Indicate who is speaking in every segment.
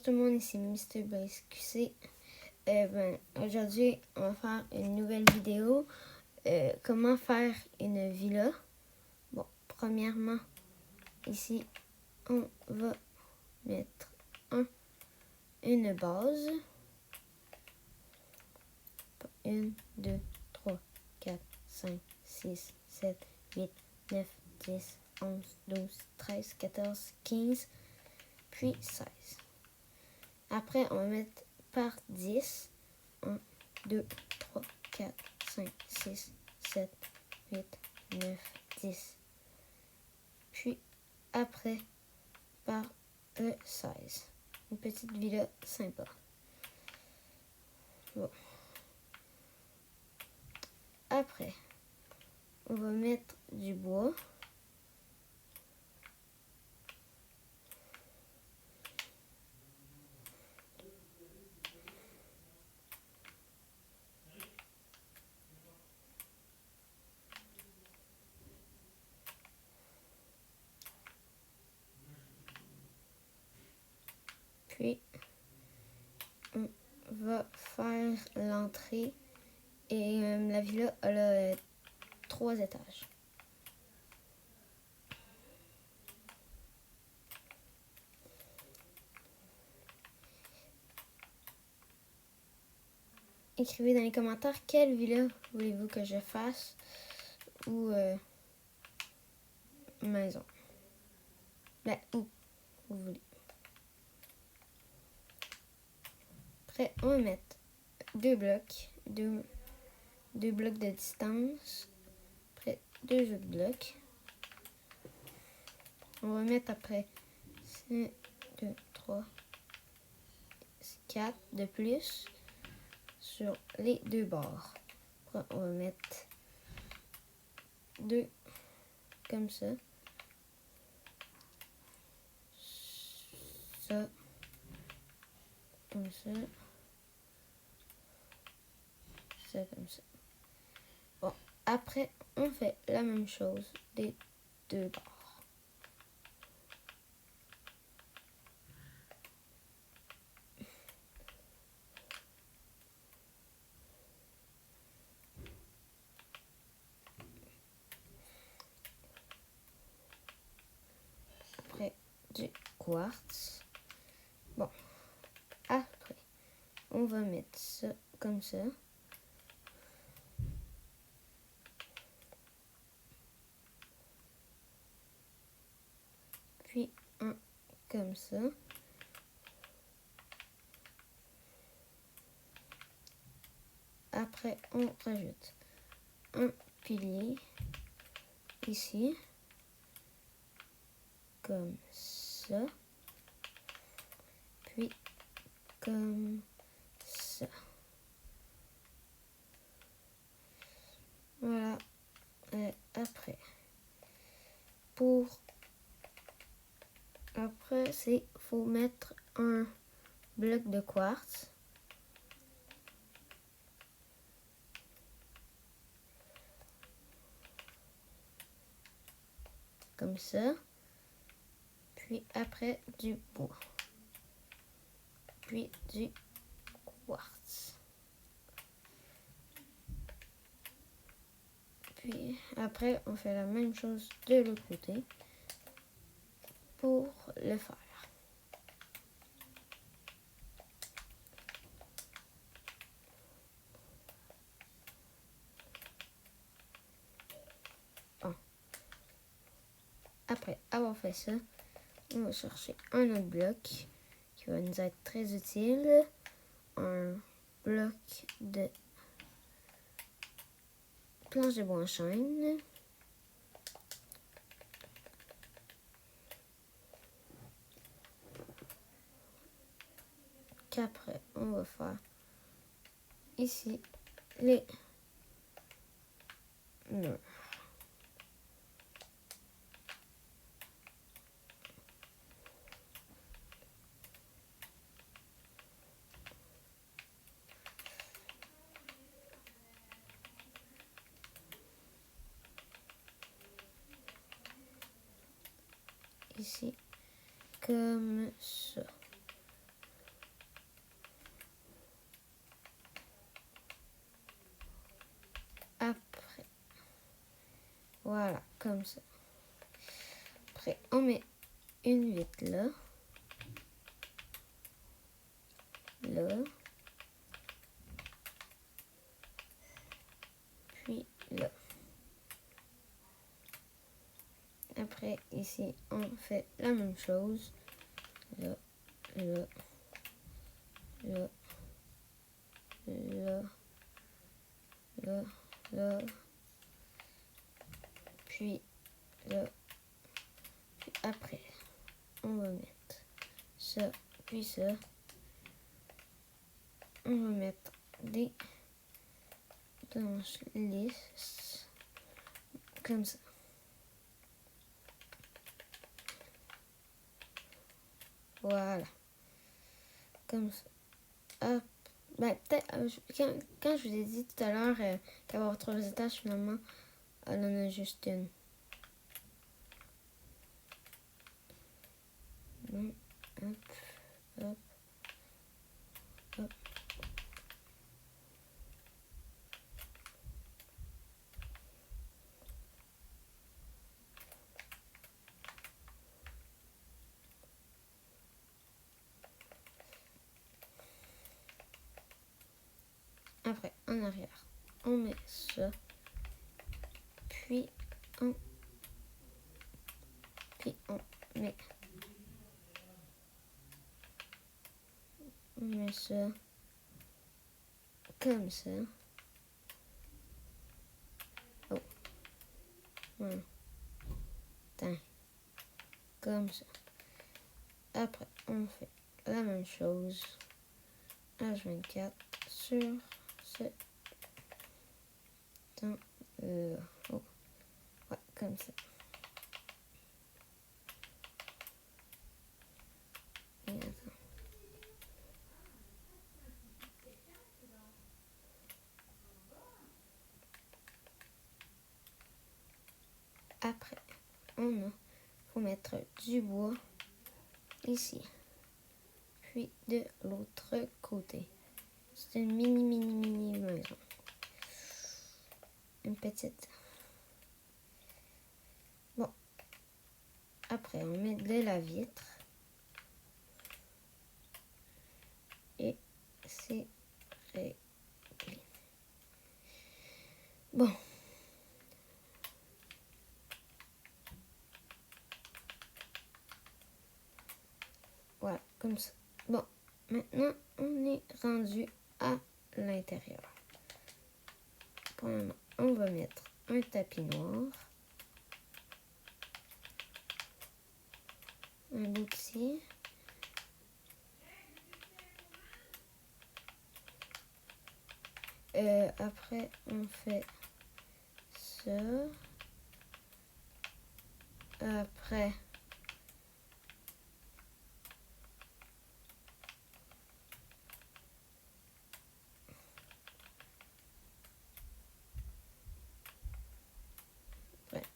Speaker 1: Tout le monde, ici Mr. Blaze QC. Aujourd'hui, on va faire une nouvelle vidéo. Comment faire une villa. Bon, premièrement, ici, on va mettre une base. 1, 2, 3, 4, 5, 6, 7, 8, 9, 10, 11, 12, 13, 14, 15, puis 16. Après, on va mettre par 10. 1, 2, 3, 4, 5, 6, 7, 8, 9, 10. Puis après, par le 16. Une petite villa sympa. Bon. Après, on va mettre du bois. Puis, on va faire l'entrée. Et la villa, elle a 3 étages. Écrivez dans les commentaires quelle villa voulez-vous que je fasse ou maison. Où vous voulez. Après, on va mettre 2 blocs, 2 blocs de distance. Après, 2 autres blocs. On va mettre après 1, 2, 3, 4 de plus sur les 2 bords. Après, on va mettre 2 comme ça. Ça. Comme ça. Ça comme ça. Bon, après, on fait la même chose des 2 bords. Après, du quartz. Bon, après, on va mettre ça comme ça. Puis un comme ça. Après, on rajoute un pilier ici, comme ça, puis comme ça. Voilà. Après, faut mettre un bloc de quartz. Comme ça. Puis après, du bois. Puis du quartz. Puis après, on fait la même chose de l'autre côté pour le faire. Après avoir fait ça, on va chercher un autre bloc qui va nous être très utile. Un bloc de planche de bois en chêne. Qu'après, on va faire ici les murs. Ici, comme ça. comme ça. Après, on met une vitre là. Là. Puis là. Après, ici, on fait la même chose. Là, là, là, là, là, là. Puis là. Puis après, on va mettre ça, puis ça. On va mettre des planches lisses, comme ça. Voilà. Comme ça. Hop. Ben, peut-être, quand je vous ai dit tout à l'heure qu'elle va avoir 3 étages, finalement, elle en a juste une. Hop, hop, hop. Après, en arrière, on met ça. Puis on met ça comme ça. Oh. Voilà. Attends. Comme ça. Après, on fait la même chose. H24 sur ce temps là. Oh. Ouais, comme ça. Et attends. Après, faut mettre du bois ici. Puis de l'autre côté. C'est une mini maison. Une petite. Bon. Après, on met de la vitre. Et c'est réglé. Bon. Voilà, comme ça. Bon, maintenant, on est rendu à l'intérieur. Premièrement, on va mettre un tapis noir. Un bout ici. Après, on fait ça. Après,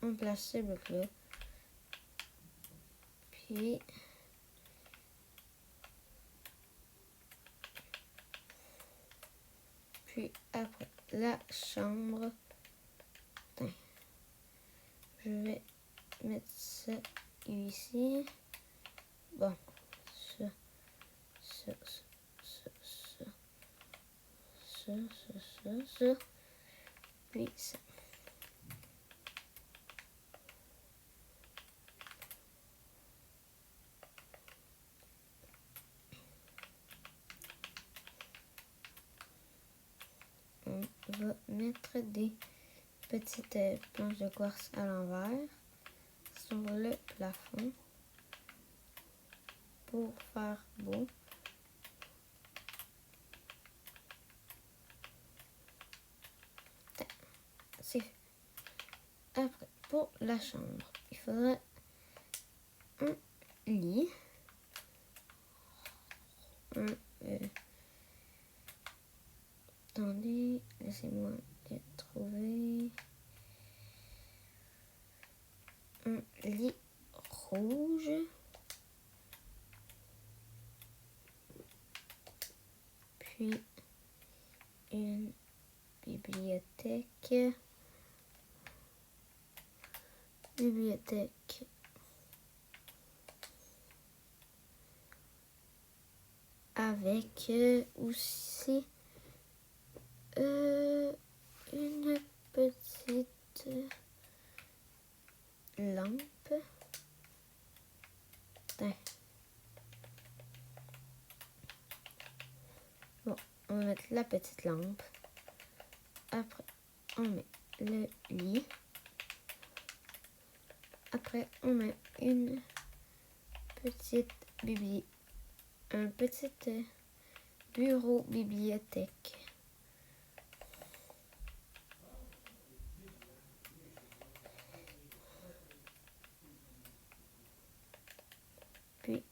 Speaker 1: on place ce bloc-là. Puis après, la chambre. Attends. Je vais mettre ça ici. Bon, ça. Puis ça. On va mettre des petites planches de quartz à l'envers sur le plafond pour faire beau. C'est fait. Après, pour la chambre, il faudrait un lit, attendez, laissez-moi le trouver. Un lit rouge. Puis une bibliothèque. bibliothèque avec aussi une petite lampe. Bon, on va mettre la petite lampe. Après, on met le lit. Après, on met une petite un petit bureau bibliothèque. Puis,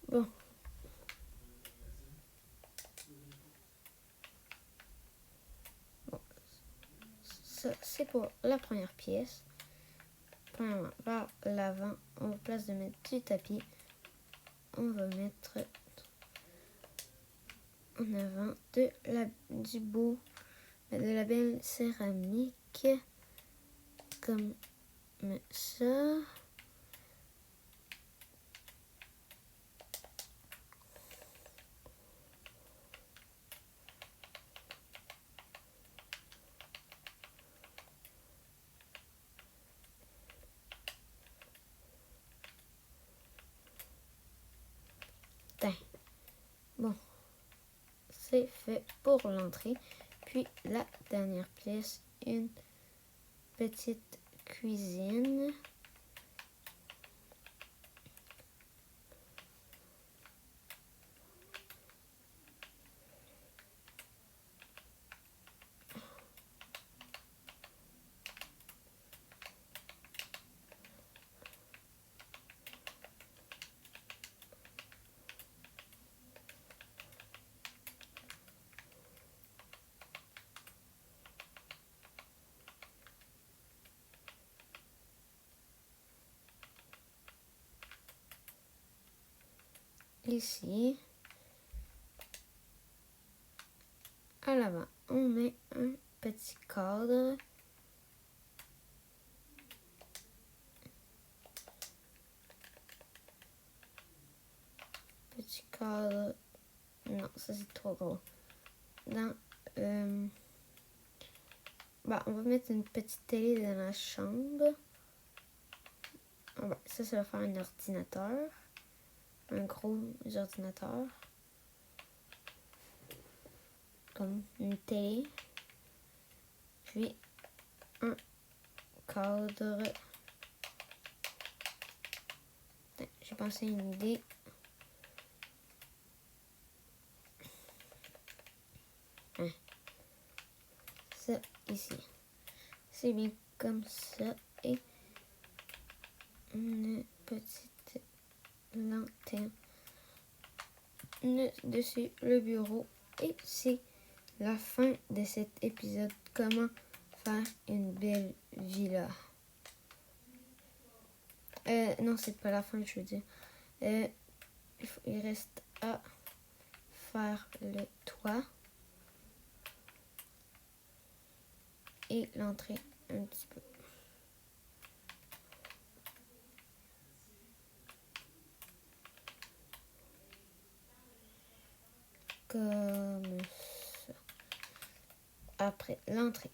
Speaker 1: bon. Ça, c'est pour la première pièce. Premièrement, vers l'avant, en place de mettre du tapis, on va mettre en avant de la belle céramique, comme ça. Bon, c'est fait pour l'entrée. Puis la dernière pièce, une petite cuisine. Ici, à l'avant, on met un petit cadre. Petit cadre. Non, ça c'est trop gros. On va mettre une petite télé dans la chambre. Ça va faire un ordinateur. Un gros ordinateur. Comme une télé. Puis un cadre. J'ai pensé à une idée. Ça ici. C'est bien comme ça. Et une petite lanterne dessus le bureau. Et c'est la fin de cet épisode. Comment faire une belle villa. Non, c'est pas la fin, je veux dire. Il reste à faire le toit. Et l'entrée un petit peu. Comme ça. Après l'entrée.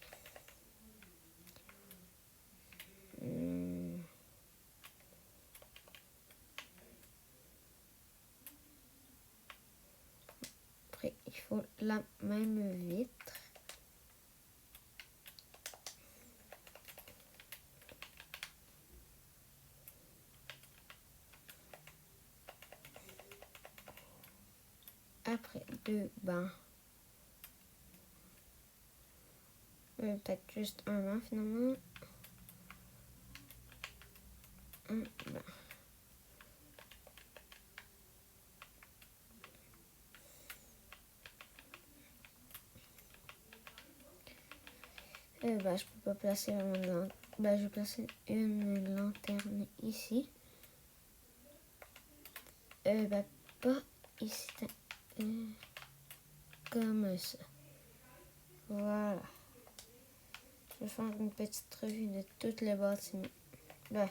Speaker 1: Après, il faut la même vitre. Après, deux bancs. Peut-être juste un banc finalement. Un banc. Je peux pas placer vraiment je vais placer une lanterne ici. Pas ici, comme ça. Voilà. Je vais faire une petite revue de tout le bâtiment. Là,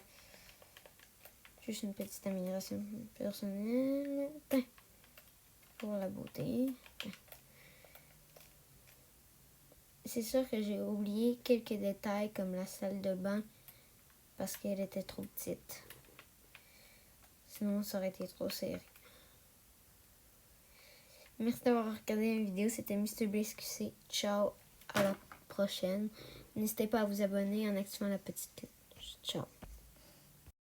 Speaker 1: juste une petite amélioration personnelle. Pour la beauté. C'est sûr que j'ai oublié quelques détails comme la salle de bain parce qu'elle était trop petite. Sinon, ça aurait été trop serré. Merci d'avoir regardé la vidéo. C'était MrBSQC. Ciao, à la prochaine. N'hésitez pas à vous abonner en activant la petite cloche. Ciao.